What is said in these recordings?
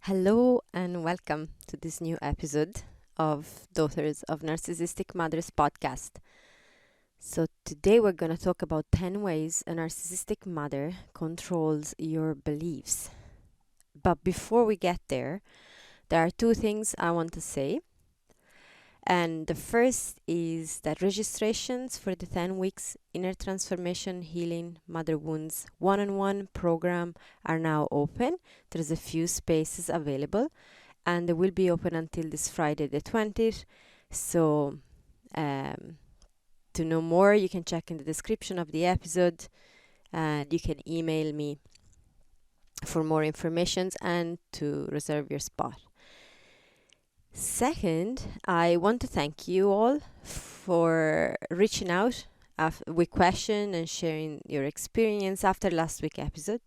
Hello and welcome to this new episode of Daughters of Narcissistic Mothers podcast. So, today we're going to talk about 10 ways a narcissistic mother controls your beliefs. But before we get there are two things I want to say. And the first is that registrations for the 10 weeks Inner Transformation Healing Mother Wounds one-on-one program are now open. There's a few spaces available and they will be open until this Friday the 20th. So to know more, you can check in the description of the episode and you can email me for more information and to reserve your spot. Second, I want to thank you all for reaching out with questions and sharing your experience after last week's episode.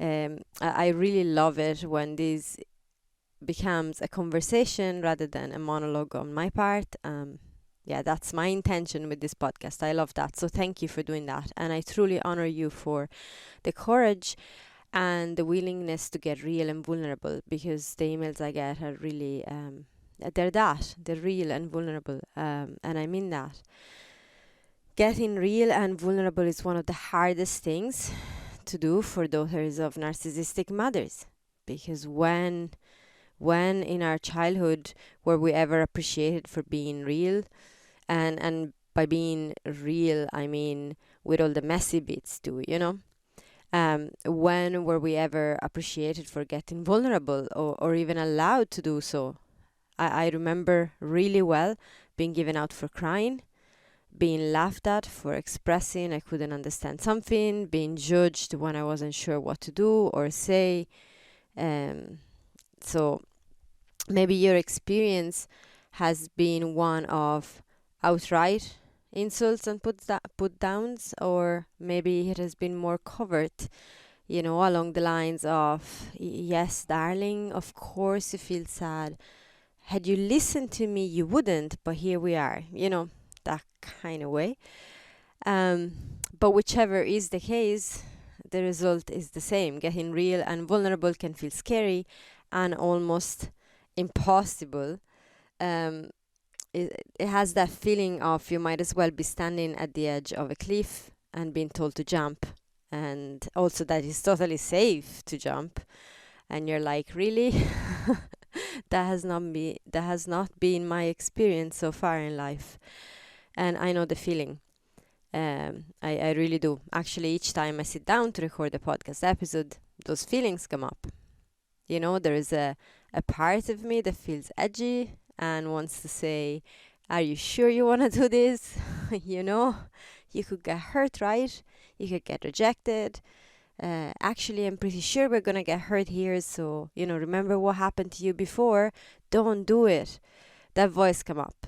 I really love it when this becomes a conversation rather than a monologue on my part. That's my intention with this podcast. I love that. So thank you for doing that. And I truly honor you for the courage and the willingness to get real and vulnerable, because the emails I get are really, they're real and vulnerable. And I mean that. Getting real and vulnerable is one of the hardest things to do for daughters of narcissistic mothers, because when in our childhood were we ever appreciated for being real? And by being real, I mean with all the messy bits too, when were we ever appreciated for getting vulnerable or even allowed to do so? I remember really well being given out for crying, being laughed at for expressing I couldn't understand something, being judged when I wasn't sure what to do or say. So maybe your experience has been one of outright insults and put downs, or maybe it has been more covert, along the lines of, yes, darling, of course you feel sad. Had you listened to me, you wouldn't, but here we are, that kind of way. But whichever is the case, the result is the same. Getting real and vulnerable can feel scary and almost impossible. It has that feeling of you might as well be standing at the edge of a cliff and being told to jump, and also that it's totally safe to jump, and you're like, really? that has not been my experience so far in life. And I know the feeling. I really do. Actually, each time I sit down to record a podcast episode, those feelings come up. There is a part of me that feels edgy and wants to say, are you sure you want to do this? You could get hurt, right? You could get rejected. Actually, I'm pretty sure we're going to get hurt here. So, remember what happened to you before? Don't do it. That voice come up.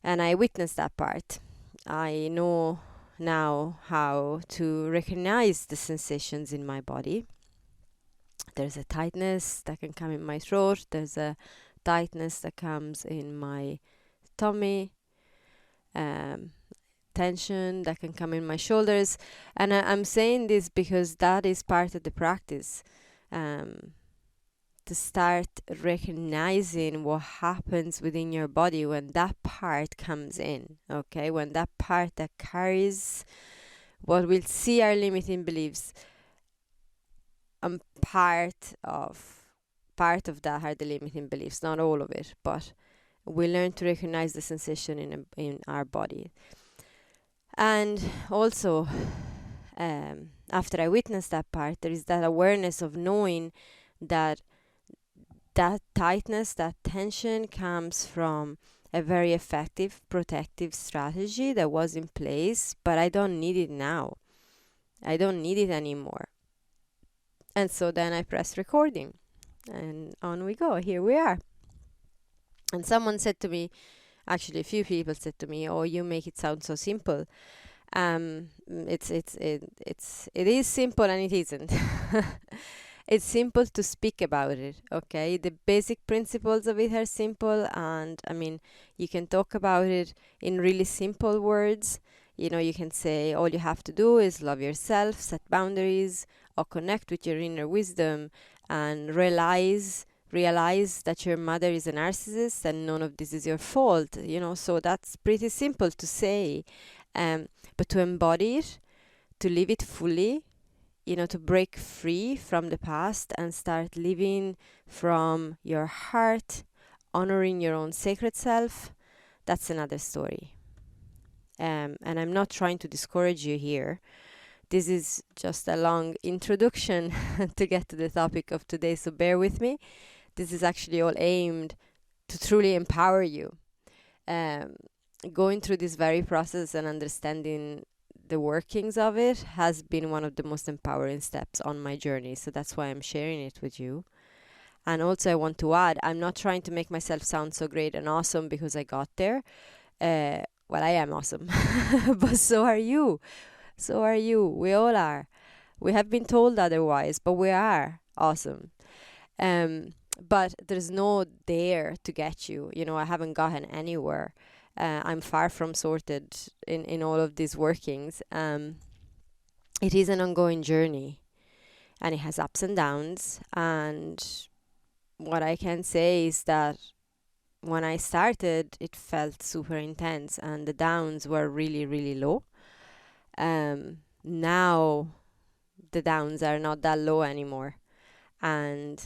And I witnessed that part. I know now how to recognize the sensations in my body. There's a tightness that can come in my throat. There's a tightness that comes in my tummy. Tension that can come in my shoulders. And I'm saying this because that is part of the practice. To start recognizing what happens within your body when that part comes in, okay? When that part that carries what we'll see are limiting beliefs, part of that are the limiting beliefs, not all of it, but we learn to recognize the sensation in our body. And also, after I witnessed that part, there is that awareness of knowing that tightness, that tension comes from a very effective protective strategy that was in place, but I don't need it now. I don't need it anymore. And so then I press recording and on we go. Here we are. And someone said to me, actually a few people said to me, oh, you make it sound so simple. It is simple and it isn't. It's simple to speak about it, okay? The basic principles of it are simple, and I mean, you can talk about it in really simple words. You can say all you have to do is love yourself, set boundaries, or connect with your inner wisdom, and realize that your mother is a narcissist and none of this is your fault, so that's pretty simple to say, but to embody it, to live it fully, to break free from the past and start living from your heart, honoring your own sacred self, that's another story. And I'm not trying to discourage you here. This is just a long introduction to get to the topic of today, so bear with me. This is actually all aimed to truly empower you. Going through this very process and understanding the workings of it has been one of the most empowering steps on my journey. So that's why I'm sharing it with you. And also I want to add, I'm not trying to make myself sound so great and awesome because I got there. Well, I am awesome, but so are you. So are you. We all are. We have been told otherwise, but we are awesome. But there's no there to get you. I haven't gotten anywhere. I'm far from sorted in all of these workings. It is an ongoing journey, and it has ups and downs. And what I can say is that when I started, it felt super intense, and the downs were really, really low. Now the downs are not that low anymore, and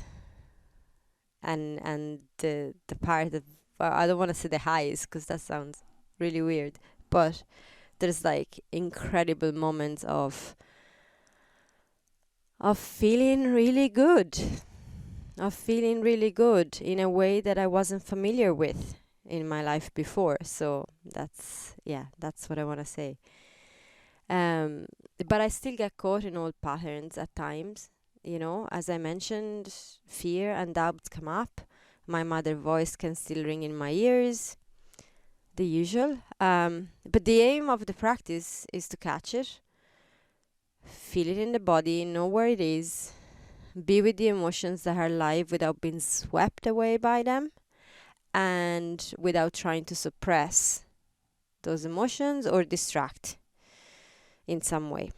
the part of, well, I don't want to say the highs because that sounds really weird, but there's like incredible moments of feeling really good, in a way that I wasn't familiar with in my life before. So that's what I want to say. But I still get caught in old patterns at times. As I mentioned, fear and doubts come up. My mother's voice can still ring in my ears, the usual. But the aim of the practice is to catch it, feel it in the body, know where it is, be with the emotions that are alive without being swept away by them, and without trying to suppress those emotions or distract in some way.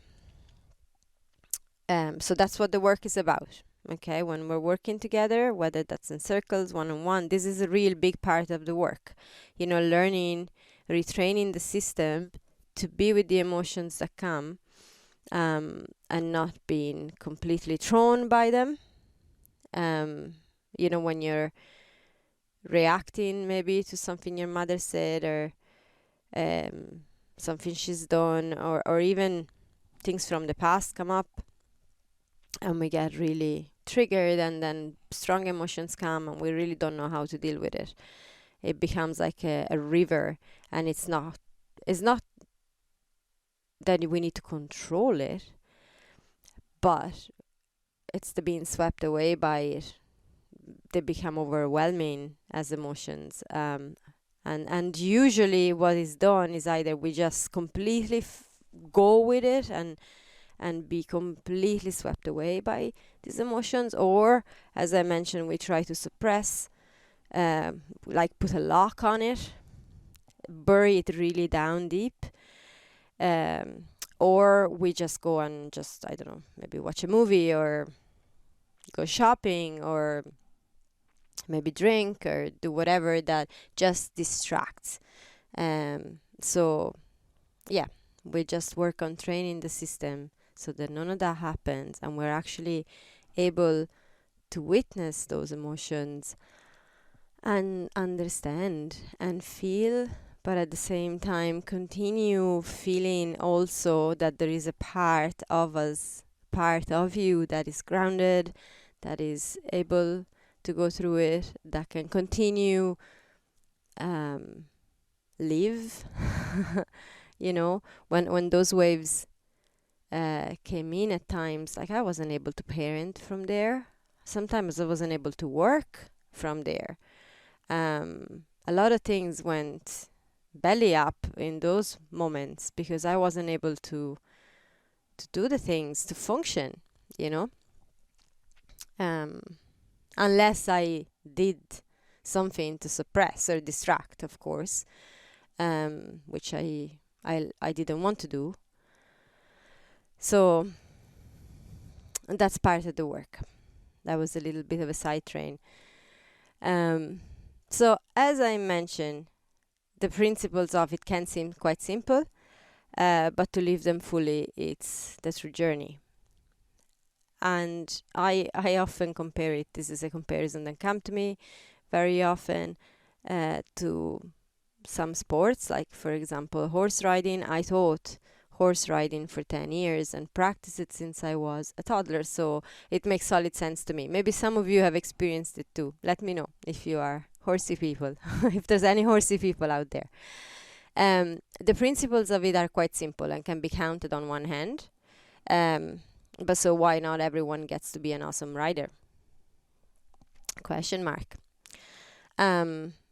So that's what the work is about. Okay, when we're working together, whether that's in circles, one-on-one, this is a real big part of the work. Learning, retraining the system to be with the emotions that come, and not being completely thrown by them. When you're reacting maybe to something your mother said, or something she's done, or even things from the past come up, and we get really triggered, and then strong emotions come and we really don't know how to deal with it. It becomes like a river, and it's not that we need to control it, but it's the being swept away by it. They become overwhelming as emotions, and usually what is done is either we just completely go with it and be completely swept away by these emotions, or, as I mentioned, we try to suppress, like put a lock on it, bury it really down deep, or we just go and just, I don't know, maybe watch a movie or go shopping or maybe drink or do whatever that just distracts. So yeah, we just work on training the system so that none of that happens, and we're actually able to witness those emotions and understand and feel, but at the same time continue feeling also that there is a part of us, part of you that is grounded, that is able to go through it, that can continue live. When those waves came in at times, like I wasn't able to parent from there. Sometimes I wasn't able to work from there. A lot of things went belly up in those moments because I wasn't able to do the things, to function, unless I did something to suppress or distract, of course, which I didn't want to do. So that's part of the work. that was a little bit of a side train. So as I mentioned, the principles of it can seem quite simple, but to live them fully, it's the true journey. And I often compare it, this is a comparison that comes to me very often, to some sports, like for example horse riding. I taught horse riding for 10 years and practiced it since I was a toddler, so it makes solid sense to me. Maybe some of you have experienced it too. Let me know if you are horsey people, if there's any horsey people out there. The principles of it are quite simple and can be counted on one hand. But so why not everyone gets to be an awesome rider? Question mark.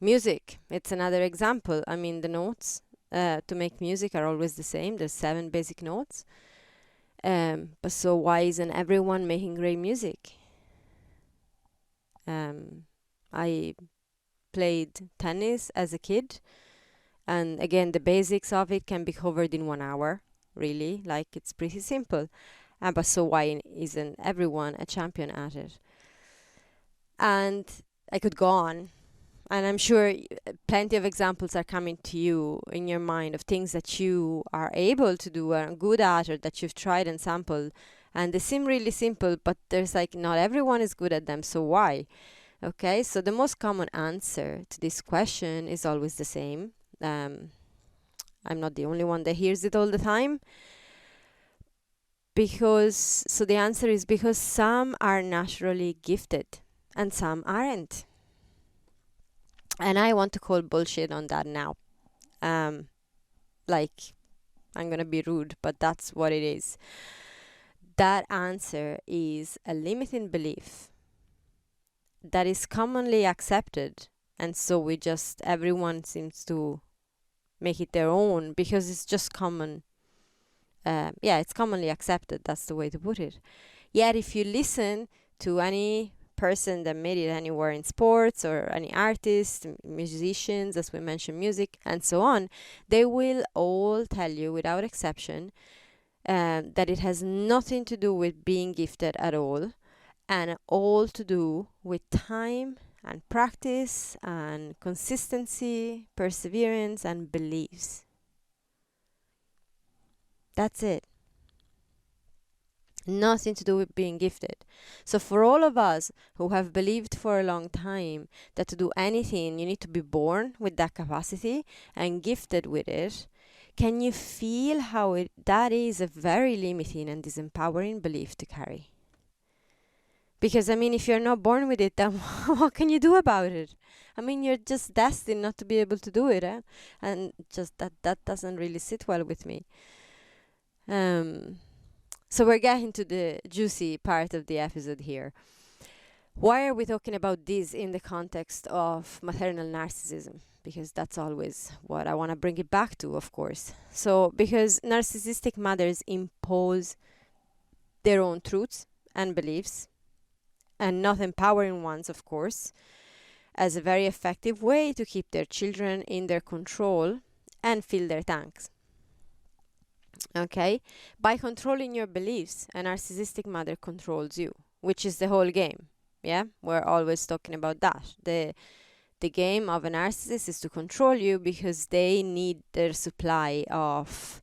Music, it's another example. I mean, the notes to make music are always the same. There's 7 basic notes. But so why isn't everyone making great music? I played tennis as a kid, and again, the basics of it can be covered in 1 hour, really. Like, it's pretty simple. But so why isn't everyone a champion at it? And I could go on. And I'm sure plenty of examples are coming to you in your mind of things that you are able to do or good at, or that you've tried and sampled. And they seem really simple, but there's like not everyone is good at them. So why? Okay, so the most common answer to this question is always the same. I'm not the only one that hears it all the time. So the answer is because some are naturally gifted and some aren't. And I want to call bullshit on that now. Like, I'm going to be rude, but that's what it is. That answer is a limiting belief that is commonly accepted. And so everyone seems to make it their own because it's just common. It's commonly accepted. That's the way to put it. Yet if you listen to any person that made it anywhere in sports, or any artists, musicians, as we mentioned, music and so on, they will all tell you without exception that it has nothing to do with being gifted at all, and all to do with time and practice and consistency, perseverance and beliefs. That's it. Nothing to do with being gifted. So for all of us who have believed for a long time that to do anything you need to be born with that capacity and gifted with it, can you feel how that is a very limiting and disempowering belief to carry? Because I mean, if you're not born with it, then what can you do about it? I mean, you're just destined not to be able to do it, and just that doesn't really sit well with me. So we're getting to the juicy part of the episode here. Why are we talking about this in the context of maternal narcissism? Because that's always what I want to bring it back to, of course. So because narcissistic mothers impose their own truths and beliefs, and not empowering ones, of course, as a very effective way to keep their children in their control and fill their tanks. Okay, by controlling your beliefs, a narcissistic mother controls you, which is the whole game. Yeah, we're always talking about that. The game of a narcissist is to control you because they need their supply of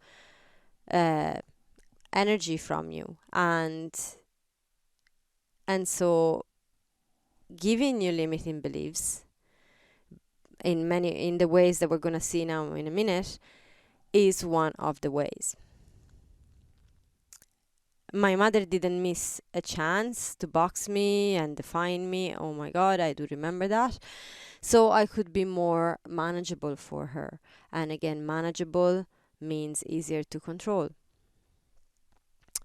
energy from you, and so giving you limiting beliefs in the ways that we're going to see now in a minute is one of the ways. My mother didn't miss a chance to box me and define me. Oh my God, I do remember that. So I could be more manageable for her. And again, manageable means easier to control.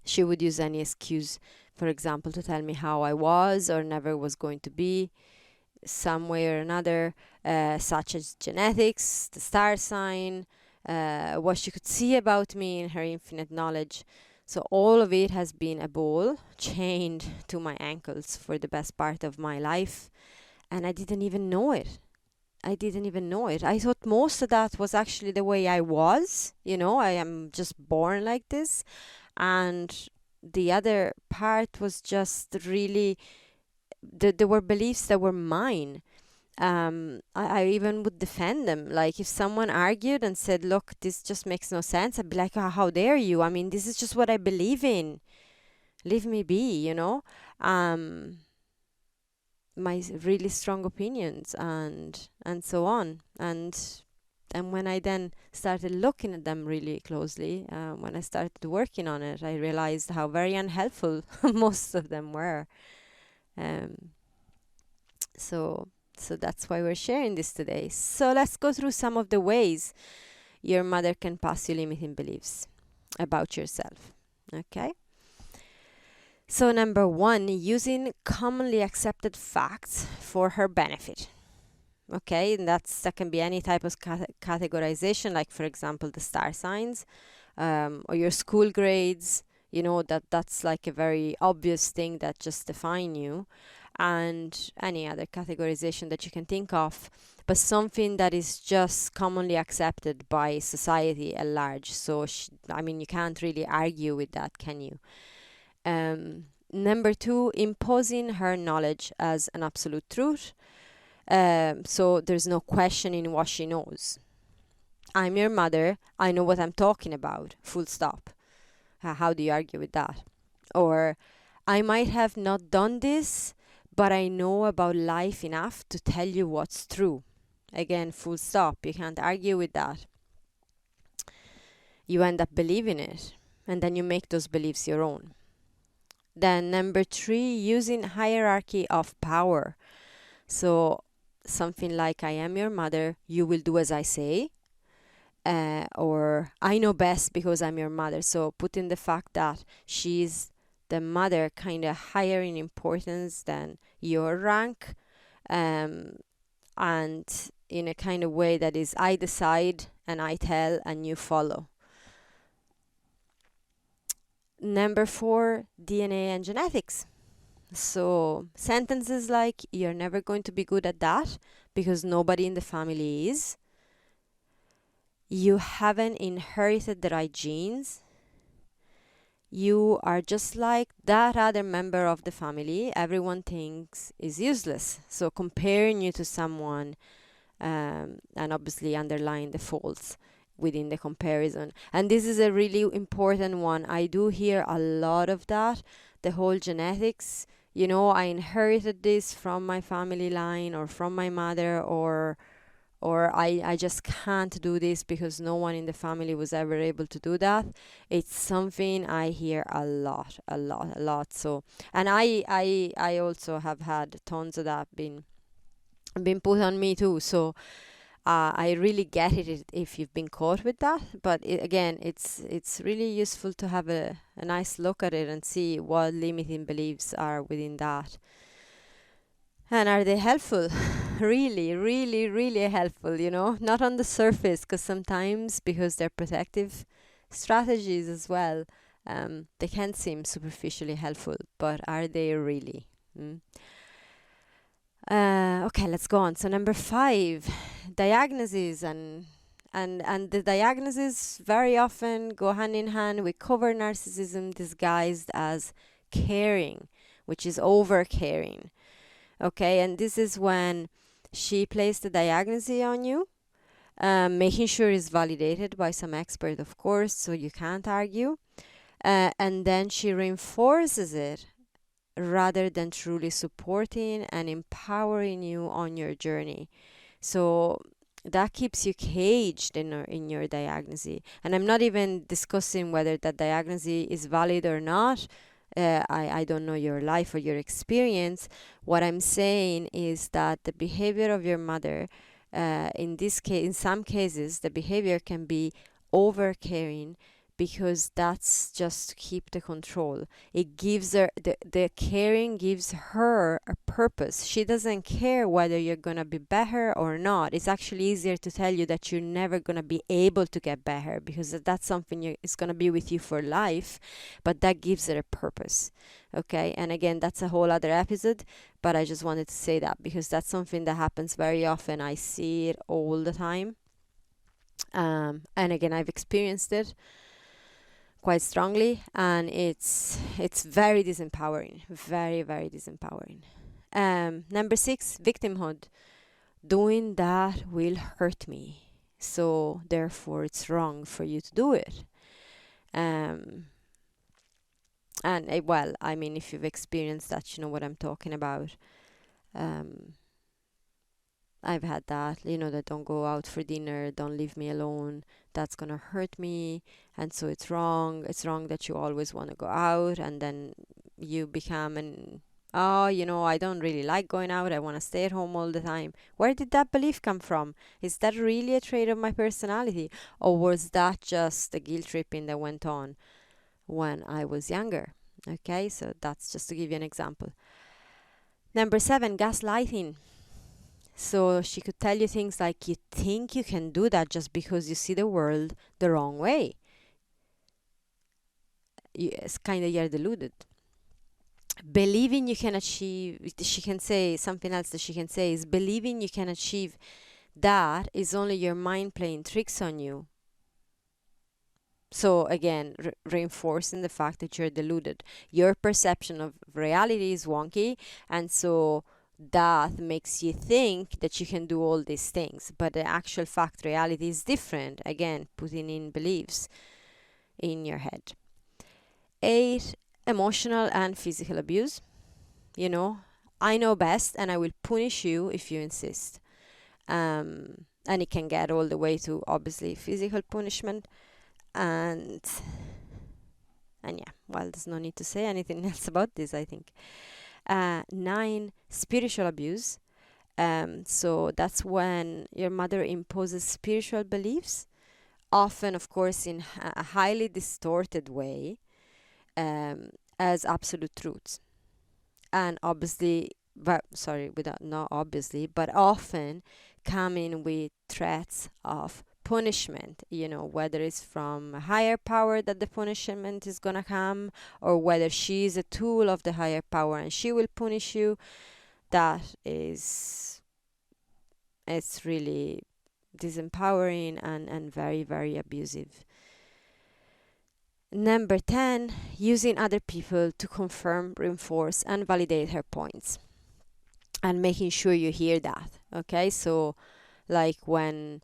She would use any excuse, for example, to tell me how I was or never was going to be, some way or another, such as genetics, the star sign, what she could see about me in her infinite knowledge. So all of it has been a ball chained to my ankles for the best part of my life. And I didn't even know it. I thought most of that was actually the way I was. You know, I am just born like this. And the other part was just really there were beliefs that were mine. I even would defend them. Like if someone argued and said, "Look, this just makes no sense," I'd be like, "Oh, how dare you? I mean, this is just what I believe in. Leave me be," you know. Um, my really strong opinions and so on. And when I then started looking at them really closely, when I started working on it, I realized how very unhelpful most of them were. Um, so so that's why we're sharing this today. So let's go through some of the ways your mother can pass you limiting beliefs about yourself. Okay? So number 1, using commonly accepted facts for her benefit. Okay, and that can be any type of categorization, like for example the star signs, or your school grades. You know, that's like a very obvious thing that just define you, and any other categorization that you can think of, but something that is just commonly accepted by society at large. So I mean, you can't really argue with that, can you? Number 2, imposing her knowledge as an absolute truth. So there's no questioning what she knows. I'm your mother. I know what I'm talking about. Full stop. How do you argue with that? Or I might have not done this, but I know about life enough to tell you what's true. Again, full stop. You can't argue with that. You end up believing it, and then you make those beliefs your own. Then number 3, using hierarchy of power. So something like, I am your mother, you will do as I say, or I know best because I'm your mother. So putting the fact that she's the mother kind of higher in importance than your rank, and in a kind of way that is, I decide and I tell and you follow. Number 4, DNA and genetics. So sentences like, you're never going to be good at that because nobody in the family is. You haven't inherited the right genes. You are just like that other member of the family everyone thinks is useless. So comparing you to someone, and obviously underlying the faults within the comparison. And this is a really important one. I do hear a lot of that. The whole genetics, you know, I inherited this from my family line or from my mother, or I just can't do this because no one in the family was ever able to do that. It's something I hear a lot. So, and I also have had tons of that been put on me too. So I really get it if you've been caught with that. But again, it's really useful to have a nice look at it and see what limiting beliefs are within that. And are they helpful? Really, really, really helpful, you know? Not on the surface, because sometimes, because they're protective strategies as well, they can seem superficially helpful, but are they really? Okay, let's go on. So number 5, diagnoses, and the diagnoses very often go hand in hand with covert narcissism disguised as caring, which is over caring. Okay, and this is when she placed the diagnosis on you, making sure it's validated by some expert, of course, so you can't argue. And then she reinforces it rather than truly supporting and empowering you on your journey. So that keeps you caged in your diagnosis. And I'm not even discussing whether that diagnosis is valid or not. I don't know your life or your experience. What I'm saying is that the behavior of your mother, in this case, in some cases, the behavior can be over caring, because that's just to keep the control. It gives her, the caring gives her a purpose. She doesn't care whether you're gonna be better or not. It's actually easier to tell you that you're never gonna be able to get better, because that's something is gonna be with you for life, but that gives it a purpose. Okay, and again, that's a whole other episode, but I just wanted to say that because that's something that happens very often. I see it all the time. And again, I've experienced it quite strongly, and it's very disempowering, very, very disempowering. Number 6, victimhood. Doing that will hurt me, so therefore it's wrong for you to do it. Um, and well, I mean, if you've experienced that, you know what I'm talking about. Um, I've had that, that don't go out for dinner, don't leave me alone, that's gonna hurt me, and so it's wrong. It's wrong that you always want to go out, and then you become oh, I don't really like going out, I want to stay at home all the time. Where did that belief come from? Is that really a trait of my personality, or was that just the guilt tripping that went on when I was younger? Okay, so that's just to give you an example. Number 7, gaslighting. So she could tell you things like, you think you can do that just because you see the world the wrong way. It's kind of, you're deluded. Believing you can achieve, she can say something else that she can say is, believing you can achieve that is only your mind playing tricks on you. So again, reinforcing the fact that you're deluded. Your perception of reality is wonky, and so that makes you think that you can do all these things. But the actual fact, reality is different. Again, putting in beliefs in your head. 8, emotional and physical abuse. I know best and I will punish you if you insist. And it can get all the way to, obviously, physical punishment. And yeah, well, there's no need to say anything else about this, I think. 9, spiritual abuse. So that's when your mother imposes spiritual beliefs, often, of course, in a highly distorted way, as absolute truths. And obviously, but not obviously, but often coming with threats of punishment, whether it's from a higher power that the punishment is going to come, or whether she is a tool of the higher power and she will punish you. It's really disempowering and very, very abusive. Number 10, using other people to confirm, reinforce, and validate her points, and making sure you hear that. Okay, so like when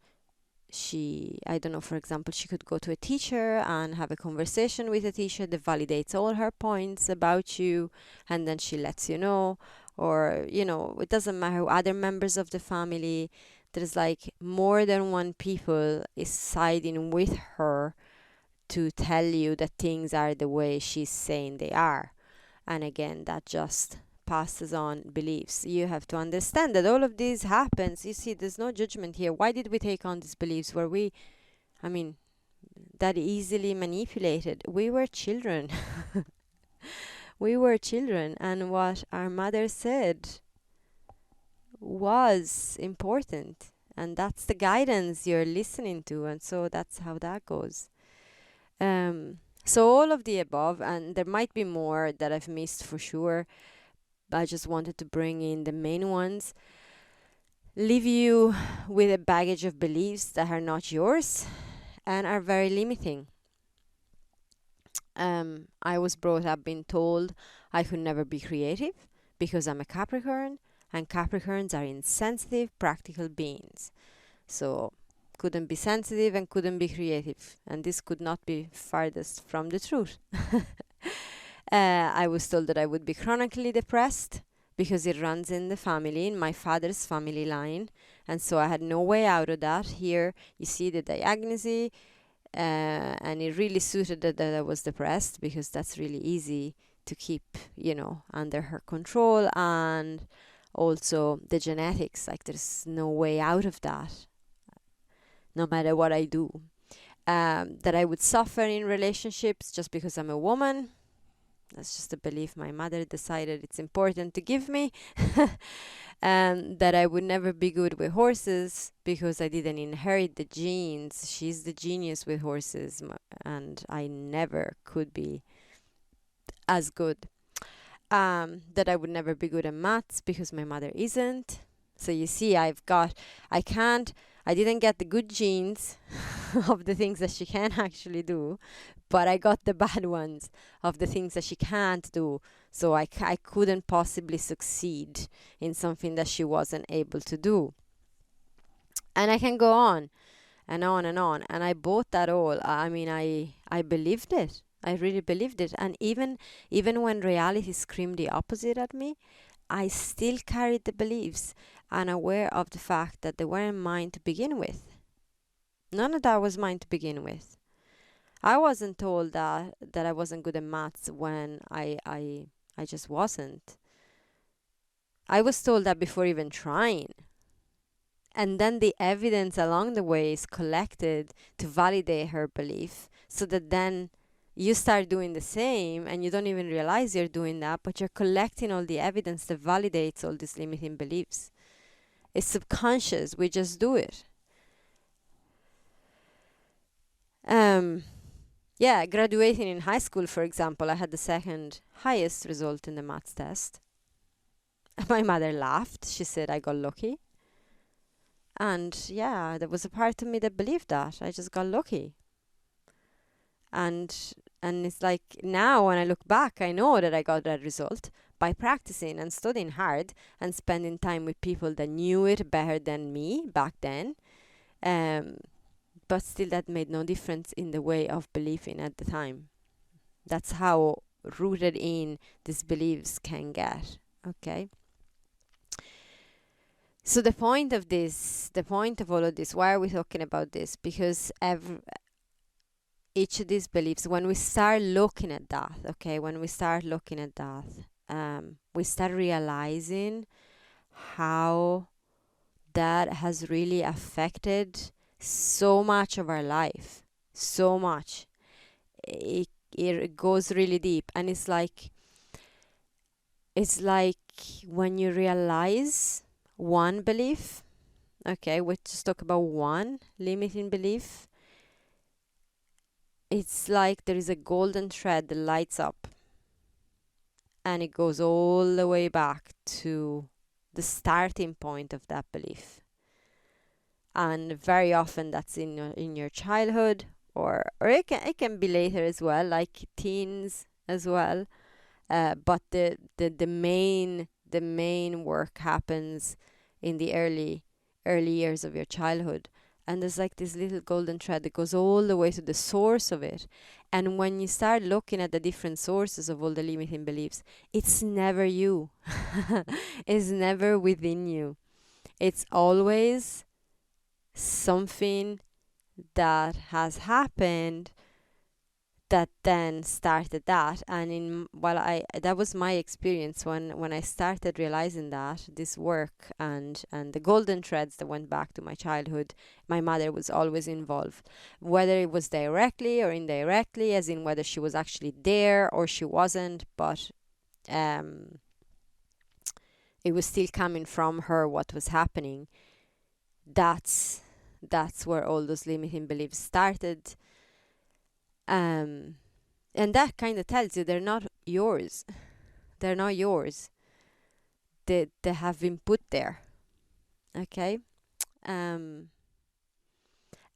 I don't know, for example, she could go to a teacher and have a conversation with a teacher that validates all her points about you, and then she lets you know. Or, it doesn't matter, other members of the family, there's like more than one people is siding with her to tell you that things are the way she's saying they are. And again, that just passes on beliefs. You have to understand that all of this happens. You see, there's no judgment here. Why did we take on these beliefs? Were we, that easily manipulated? We were children. We were children, and what our mother said was important. And that's the guidance you're listening to. And so that's how that goes. So all of the above, and there might be more that I've missed for sure, but I just wanted to bring in the main ones. Leave you with a baggage of beliefs that are not yours and are very limiting. I was brought up being told I could never be creative because I'm a Capricorn, and Capricorns are insensitive, practical beings. So couldn't be sensitive and couldn't be creative, and this could not be farthest from the truth. I was told that I would be chronically depressed because it runs in the family, in my father's family line, and so I had no way out of that. Here you see the diagnosis, and it really suited that I was depressed, because that's really easy to keep, under her control, and also the genetics, like there's no way out of that, no matter what I do. That I would suffer in relationships just because I'm a woman. That's just a belief my mother decided it's important to give me. That I would never be good with horses because I didn't inherit the genes. She's the genius with horses, and I never could be as good. That I would never be good at maths because my mother isn't. So you see, I didn't get the good genes of the things that she can actually do, but I got the bad ones of the things that she can't do. So I couldn't possibly succeed in something that she wasn't able to do. And I can go on and on and on. And I bought that all. I mean, I believed it. I really believed it. And even when reality screamed the opposite at me, I still carried the beliefs, and aware of the fact that they weren't mine to begin with. None of that was mine to begin with. I wasn't told that I wasn't good at maths when I just wasn't. I was told that before even trying. And then the evidence along the way is collected to validate her belief, so that then you start doing the same and you don't even realize you're doing that, but you're collecting all the evidence that validates all these limiting beliefs. It's subconscious, we just do it. Graduating in high school, for example, I had the second highest result in the maths test. My mother laughed. She said I got lucky. And yeah, there was a part of me that believed that. I just got lucky. And it's like now when I look back, I know that I got that result by practicing and studying hard and spending time with people that knew it better than me back then. But still, that made no difference in the way of believing at the time. That's how rooted in these beliefs can get. Okay. So the point of all of this, why are we talking about this? Because each of these beliefs, when we start looking at that, we start realizing how that has really affected so much of our life. So much. It goes really deep. And it's like when you realize one belief, okay, we just talk about one limiting belief, it's like there is a golden thread that lights up and it goes all the way back to the starting point of that belief. And very often that's in your childhood, or it can be later as well, like teens as well. But the main work happens in the early years of your childhood. And there's like this little golden thread that goes all the way to the source of it. And when you start looking at the different sources of all the limiting beliefs, it's never you. It's never within you. It's always something that has happened that then started that. And that was my experience when I started realizing that this work and the golden threads that went back to my childhood, my mother was always involved, whether it was directly or indirectly, as in whether she was actually there or she wasn't, but it was still coming from her what was happening. That's where all those limiting beliefs started. And that kind of tells you they're not yours. They're not yours. They have been put there. Okay?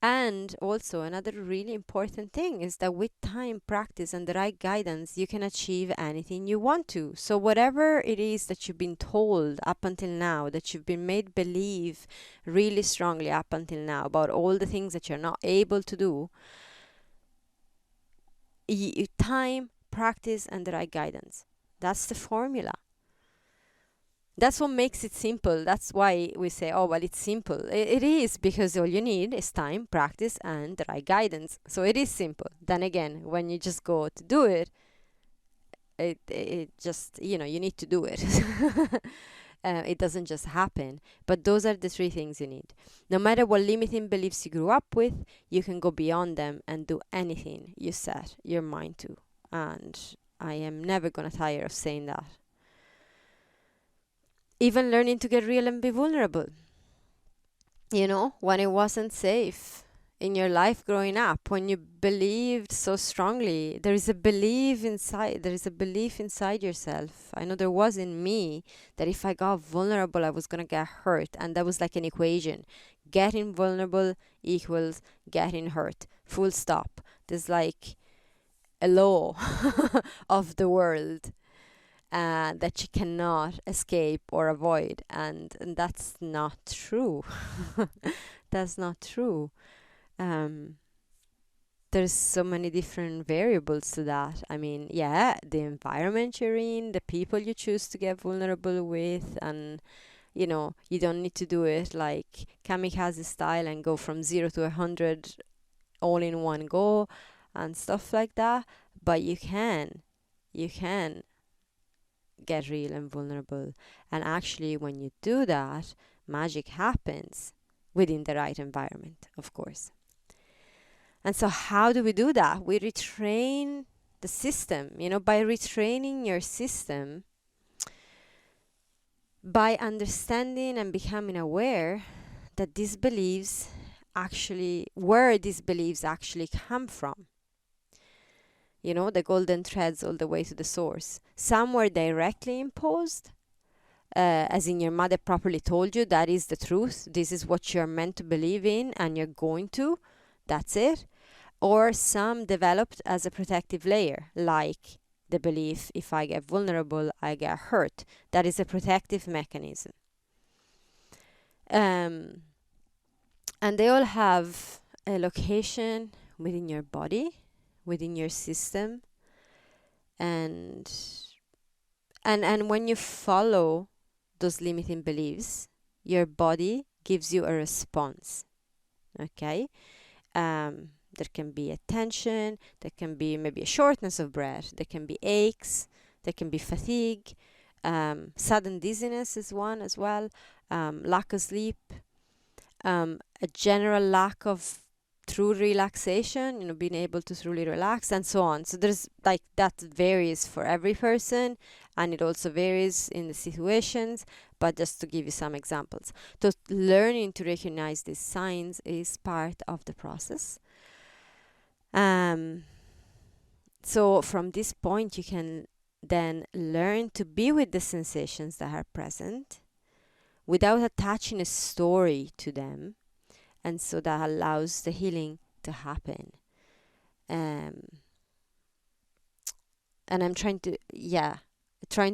And also another really important thing is that with time, practice, and the right guidance, you can achieve anything you want to. So whatever it is that you've been told up until now, that you've been made believe really strongly up until now about all the things that you're not able to do, time, practice, and the right guidance. That's the formula. That's what makes it simple. That's why we say, oh, well, it's simple. It is, because all you need is time, practice, and the right guidance. So it is simple. Then again, when you just go to do it, it just, you need to do it. It doesn't just happen. But those are the three things you need. No matter what limiting beliefs you grew up with, you can go beyond them and do anything you set your mind to. And I am never going to tire of saying that. Even learning to get real and be vulnerable. When it wasn't safe in your life growing up, when you believed so strongly, there is a belief inside yourself. I know there was in me that if I got vulnerable, I was going to get hurt. And that was like an equation. Getting vulnerable equals getting hurt. Full stop. There's like a law of the world that you cannot escape or avoid, and that's not true. That's not true. Um, there's so many different variables to that. I mean, yeah, the environment you're in, the people you choose to get vulnerable with, and you don't need to do it like kamikaze style and go from 0 to 100 all in one go and stuff like that. But you can get real and vulnerable. And actually, when you do that, magic happens within the right environment, of course. And so, how do we do that? We retrain the system, by retraining your system, by understanding and becoming aware that these beliefs where these beliefs actually come from. The golden threads all the way to the source. Some were directly imposed, as in your mother properly told you that is the truth, this is what you're meant to believe in, and you're going to, that's it. Or some developed as a protective layer, like the belief if I get vulnerable, I get hurt. That is a protective mechanism. And they all have a location within your body, within your system, and when you follow those limiting beliefs, your body gives you a response. Okay? There can be a tension, there can be maybe a shortness of breath, there can be aches, there can be fatigue, sudden dizziness is one as well, lack of sleep, a general lack of true relaxation, being able to truly relax, and so on. So there's like that varies for every person, and it also varies in the situations, but just to give you some examples. So learning to recognize these signs is part of the process. So from this point, you can then learn to be with the sensations that are present without attaching a story to them. And so that allows the healing to happen. And I'm trying to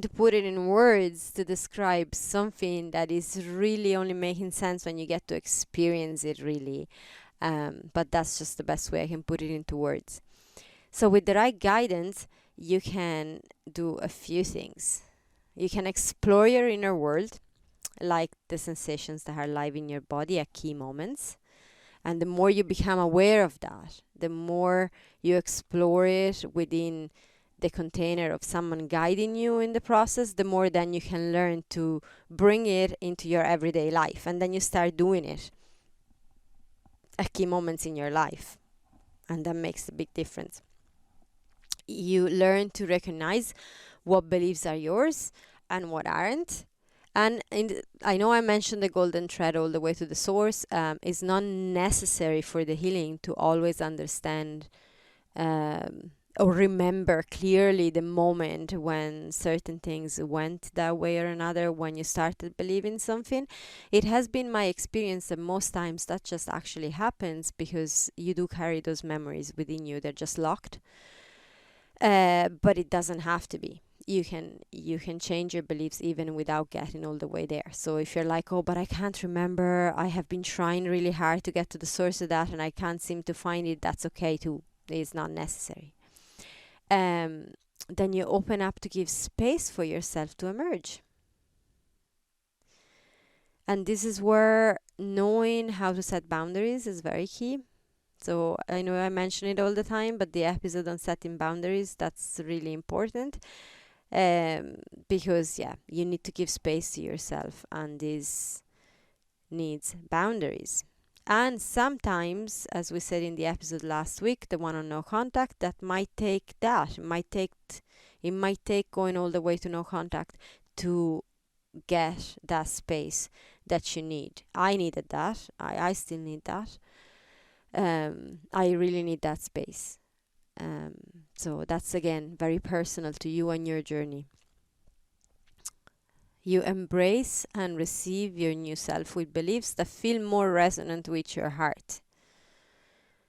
put it in words to describe something that is really only making sense when you get to experience it really. But that's just the best way I can put it into words. So with the right guidance, you can do a few things. You can explore your inner world, like the sensations that are live in your body at key moments. And the more you become aware of that, the more you explore it within the container of someone guiding you in the process, the more then you can learn to bring it into your everyday life. And then you start doing it at key moments in your life. And that makes a big difference. You learn to recognize what beliefs are yours and what aren't. And I know I mentioned the golden thread all the way to the source. It's not necessary for the healing to always understand or remember clearly the moment when certain things went that way or another, when you started believing something. It has been my experience that most times that just actually happens because you do carry those memories within you. They're just locked. But it doesn't have to be. You can change your beliefs even without getting all the way there. So if you're like, oh, but I can't remember, I have been trying really hard to get to the source of that and I can't seem to find it, that's okay too. It's not necessary. Then you open up to give space for yourself to emerge. And this is where knowing how to set boundaries is very key. So I know I mention it all the time, but the episode on setting boundaries, that's really important. Because you need to give space to yourself, and this needs boundaries. And sometimes, as we said in the episode last week, the one on no contact, that might take that. It might take going all the way to no contact to get that space that you need. I needed that. I still need that. I really need that space. So that's, again, very personal to you and your journey. You embrace and receive your new self with beliefs that feel more resonant with your heart.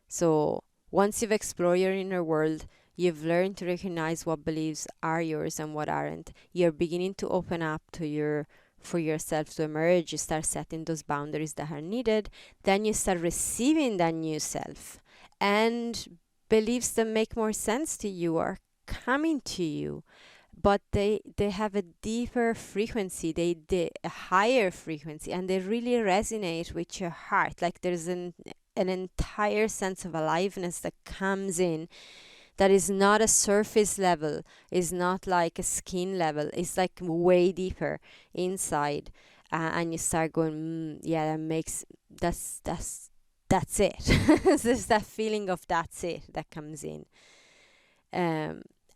So once you've explored your inner world, You've learned to recognize what beliefs are yours and what aren't. You're beginning to open up for yourself to emerge. You start setting those boundaries that are needed. Then you start receiving that new self. And beliefs that make more sense to you are coming to you. But they have a deeper frequency, they a higher frequency, and they really resonate with your heart. Like there's an entire sense of aliveness that comes in, that is not a surface level, is not like a skin level, it's like way deeper inside. And you start going, yeah, that's it. There's that feeling of that's it that comes in.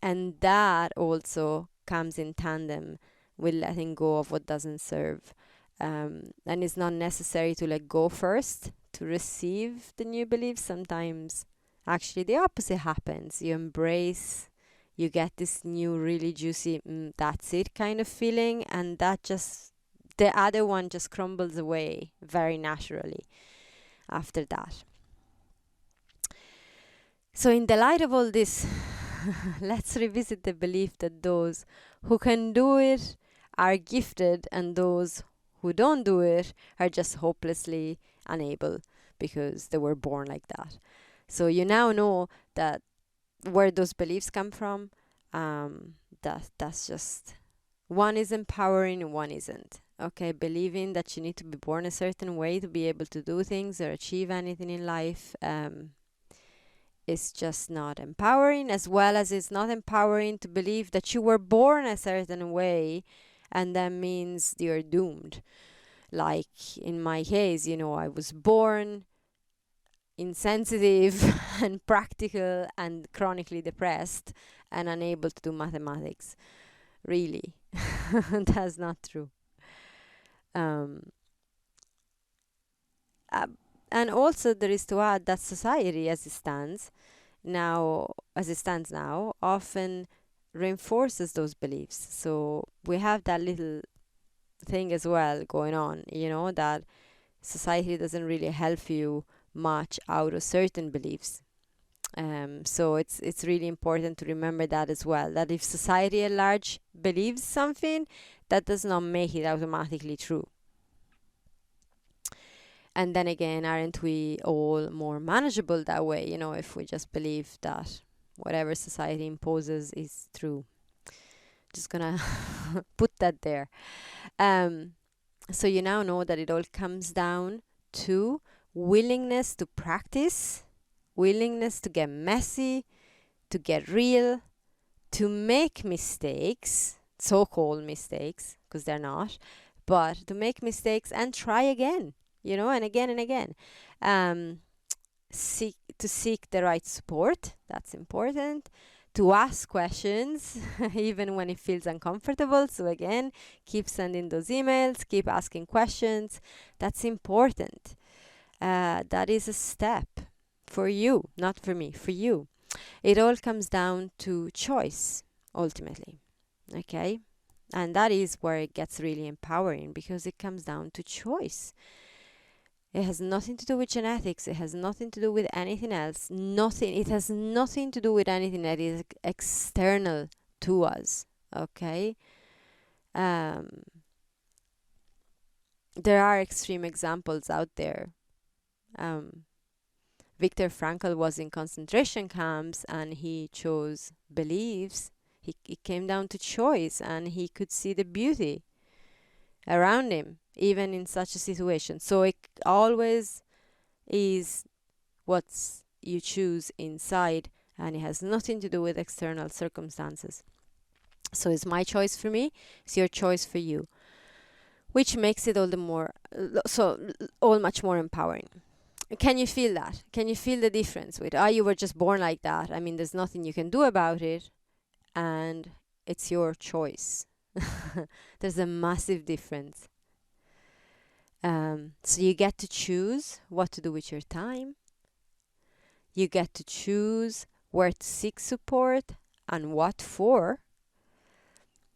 And that also comes in tandem with letting go of what doesn't serve. And it's not necessary to let go first to receive the new beliefs. Sometimes actually the opposite happens. You embrace, you get this new really juicy that's it kind of feeling, and that just, the other one just crumbles away very naturally after that. So in the light of all this, let's revisit the belief that those who can do it are gifted, and those who don't do it are just hopelessly unable because they were born like that. So you now know that where those beliefs come from. That's just, one is empowering, one isn't. Okay, believing that you need to be born a certain way to be able to do things or achieve anything in life. It's just not empowering, as well as it's not empowering to believe that you were born a certain way and that means you're doomed. Like in my case, I was born insensitive and practical and chronically depressed and unable to do mathematics. Really, that's not true. Um, uh, and also there is to add that society as it stands now often reinforces those beliefs. So we have that little thing as well going on, that society doesn't really help you much out of certain beliefs. So it's really important to remember that as well, that if society at large believes something, that does not make it automatically true. And then again, aren't we all more manageable that way, if we just believe that whatever society imposes is true? Just gonna put that there. So you now know that it all comes down to willingness to practice, willingness to get messy, to get real, to make mistakes, so-called mistakes, because they're not, but to make mistakes and try again, and again and again. Seek the right support, that's important. To ask questions, even when it feels uncomfortable. So again, keep sending those emails, keep asking questions. That's important. That is a step for you, not for me, for you. It all comes down to choice, ultimately. Okay? And that is where it gets really empowering, because it comes down to choice. It has nothing to do with genetics. It has nothing to do with anything else. Nothing. It has nothing to do with anything that is external to us. Okay? There are extreme examples out there. Viktor Frankl was in concentration camps and he chose beliefs. It came down to choice, and he could see the beauty around him, even in such a situation. So it always is what you choose inside, and it has nothing to do with external circumstances. So it's my choice for me, it's your choice for you, which makes it all much more empowering. Can you feel that? Can you feel the difference with, you were just born like that? I mean, there's nothing you can do about it, and it's your choice. There's a massive difference. So you get to choose what to do with your time. You get to choose where to seek support and what for.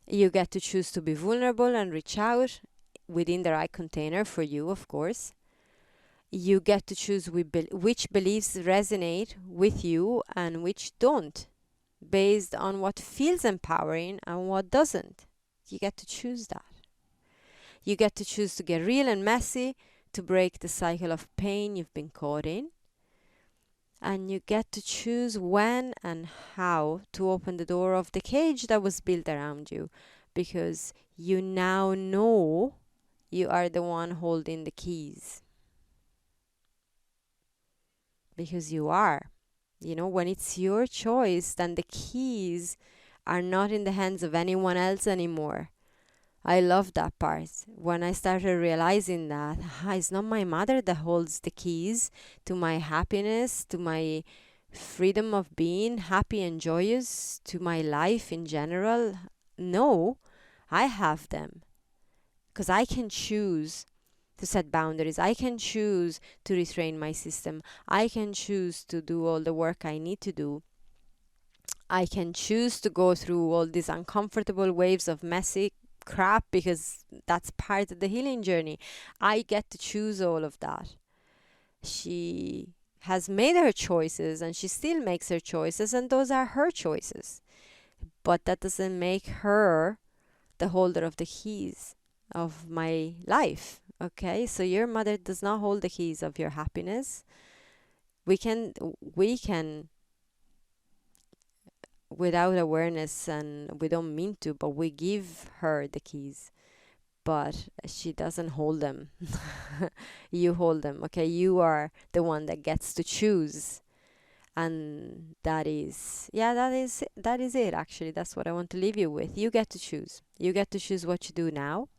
You get to choose to be vulnerable and reach out within the right container for you, of course. You get to choose which beliefs resonate with you and which don't. based on what feels empowering and what doesn't. You get to choose that. You get to choose to get real and messy, to break the cycle of pain you've been caught in. And you get to choose when and how to open the door of the cage that was built around you, because you now know you are the one holding the keys. Because you are. When it's your choice, then the keys are not in the hands of anyone else anymore. I love that part. When I started realizing that it's not my mother that holds the keys to my happiness, to my freedom of being happy and joyous, to my life in general. No, I have them. Because I can choose to set boundaries. I can choose to retrain my system. I can choose to do all the work I need to do. I can choose to go through all these uncomfortable waves of messy crap, because that's part of the healing journey. I get to choose all of that. She has made her choices and she still makes her choices, and those are her choices. But that doesn't make her the holder of the keys of my life. Okay, so your mother does not hold the keys of your happiness. We can without awareness, and we don't mean to, but we give her the keys, but she doesn't hold them. You hold them. Okay, you are the one that gets to choose. And that is it. Actually, that's what I want to leave you with. You get to choose. You get to choose what you do now.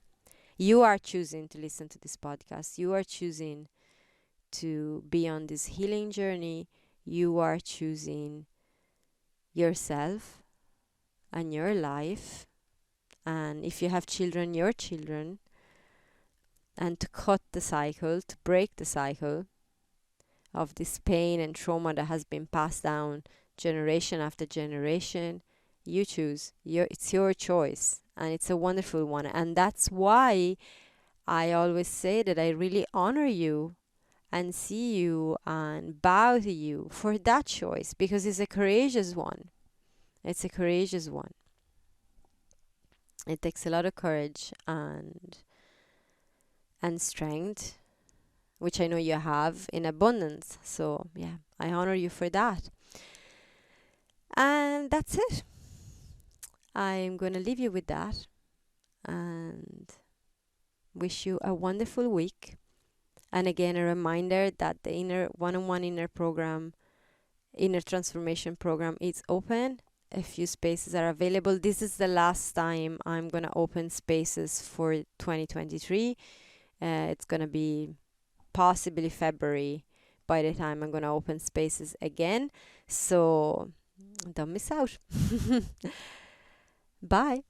You are choosing to listen to this podcast. You are choosing to be on this healing journey. You are choosing yourself and your life. And if you have children, your children. And to cut the cycle, to break the cycle of this pain and trauma that has been passed down generation after generation. You choose. It's your choice. And it's a wonderful one. And that's why I always say that I really honor you and see you and bow to you for that choice, because it's a courageous one. It's a courageous one. It takes a lot of courage and strength, which I know you have in abundance. So yeah, I honor you for that. And that's it. I'm going to leave you with that and wish you a wonderful week. And again, a reminder that the inner one-on-one inner transformation program is open. A few spaces are available. This is the last time I'm going to open spaces for 2023. It's going to be possibly February by the time I'm going to open spaces again. So don't miss out. Bye.